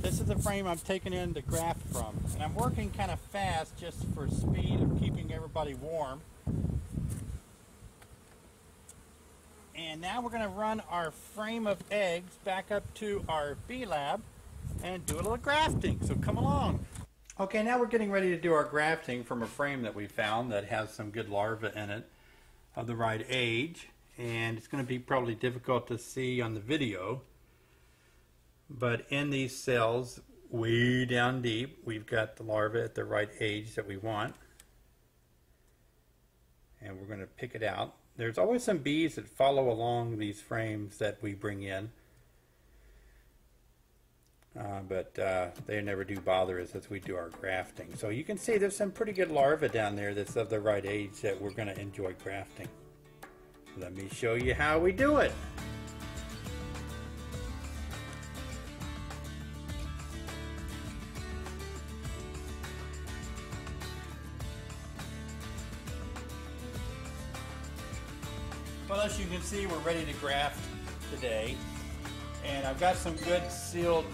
This is the frame I'm taking in the graft from. And I'm working kind of fast just for speed of keeping everybody warm. And now we're going to run our frame of eggs back up to our bee lab and do a little grafting. So come along. Okay, now we're getting ready to do our grafting from a frame that we found that has some good larvae in it of the right age. And it's going to be probably difficult to see on the video. But in these cells, way down deep, we've got the larvae at the right age that we want. And we're going to pick it out. There's always some bees that follow along these frames that we bring in. But they never do bother us as we do our grafting. So you can see there's some pretty good larvae down there that's of the right age that we're going to enjoy grafting. Let me show you how we do it. Well, as you can see, we're ready to graft today. And I've got some good sealed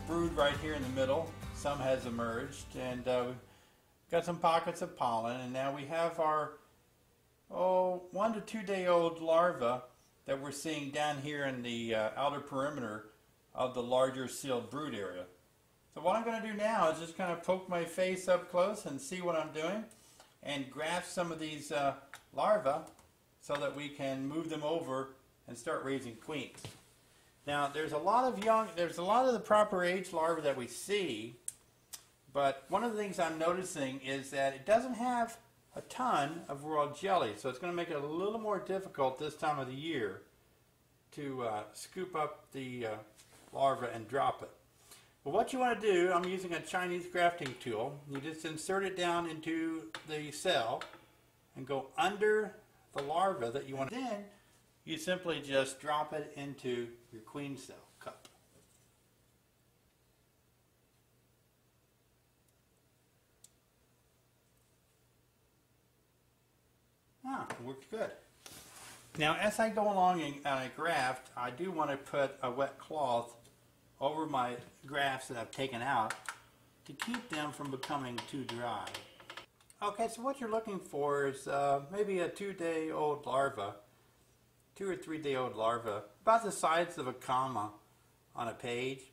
brood right here in the middle. Some has emerged. And we've got some pockets of pollen. And now we have our 1 to 2 day old larva that we're seeing down here in the outer perimeter of the larger sealed brood area. So what I'm going to do now is just kind of poke my face up close and see what I'm doing and graft some of these larvae so that we can move them over and start raising queens. Now there's a lot of the proper age larvae that we see, but one of the things I'm noticing is that it doesn't have a ton of royal jelly, so it's going to make it a little more difficult this time of the year to scoop up the larva and drop it. But what you want to do, I'm using a Chinese grafting tool. You just insert it down into the cell and go under the larva that you want. Then you simply just drop it into your queen cell cup. It works good. Now as I go along and I graft, I do want to put a wet cloth over my grafts that I've taken out to keep them from becoming too dry. Okay, so what you're looking for is maybe a 2 day old larva, 2 or 3 day old larva, about the size of a comma on a page.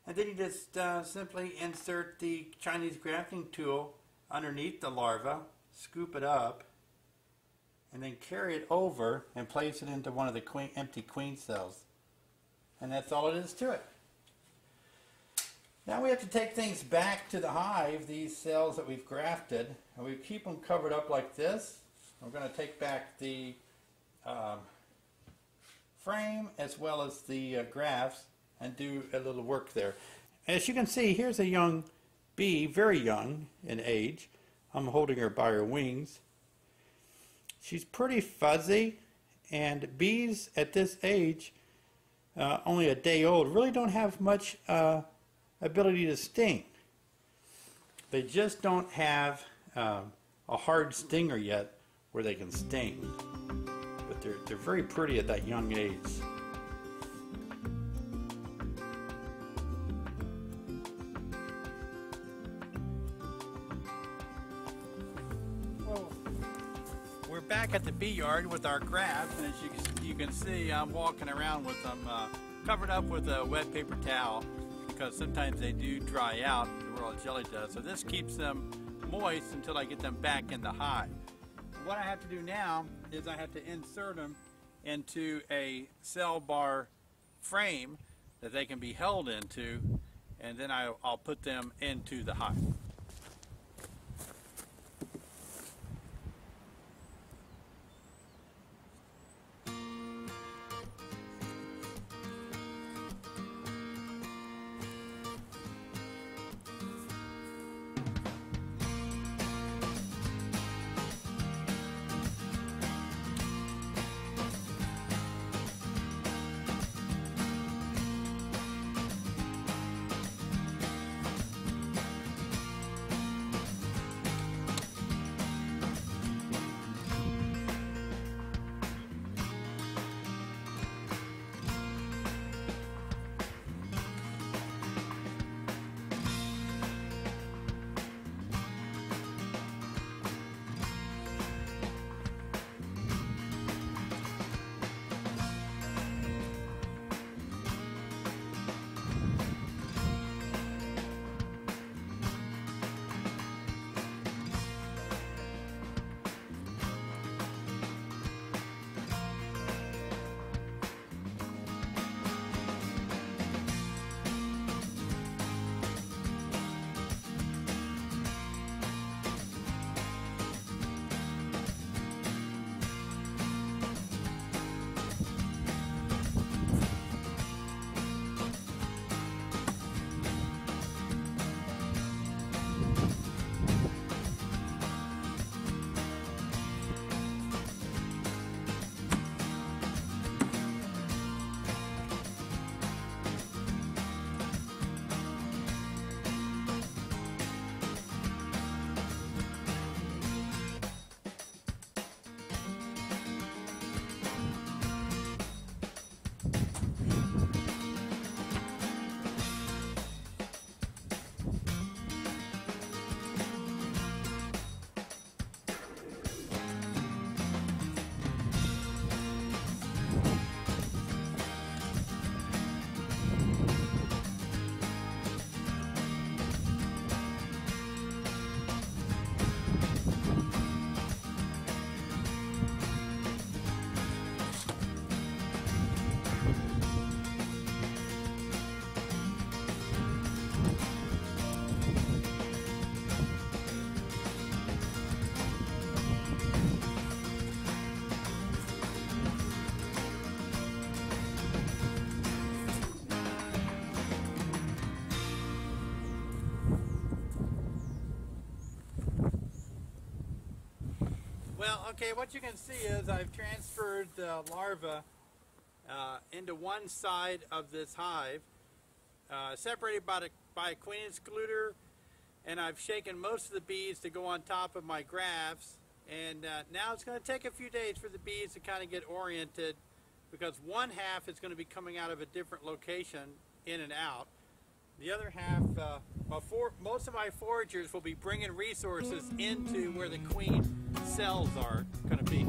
And then you just simply insert the Chinese grafting tool underneath the larva, scoop it up, and then carry it over and place it into one of the empty queen cells. And that's all it is to it. Now we have to take things back to the hive, these cells that we've grafted, and we keep them covered up like this. We're going to take back the frame as well as the grafts and do a little work there. As you can see, here's a young bee, very young in age. I'm holding her by her wings. She's pretty fuzzy, and bees at this age, only a day old, really don't have much ability to sting. They just don't have a hard stinger yet where they can sting. But they're very pretty at that young age. Well, we're back at the bee yard with our grafts, and as you can see, I'm walking around with them covered up with a wet paper towel, because sometimes they do dry out, the royal jelly does. So this keeps them moist until I get them back in the hive. What I have to do now is I have to insert them into a cell bar frame that they can be held into, and then I'll put them into the hive. Well, okay, what you can see is I've transferred the larva into one side of this hive, separated by a queen excluder, and I've shaken most of the bees to go on top of my grafts. And now it's going to take a few days for the bees to kind of get oriented, because one half is going to be coming out of a different location, in and out. The other half, most of my foragers will be bringing resources into where the queen cells are going to be.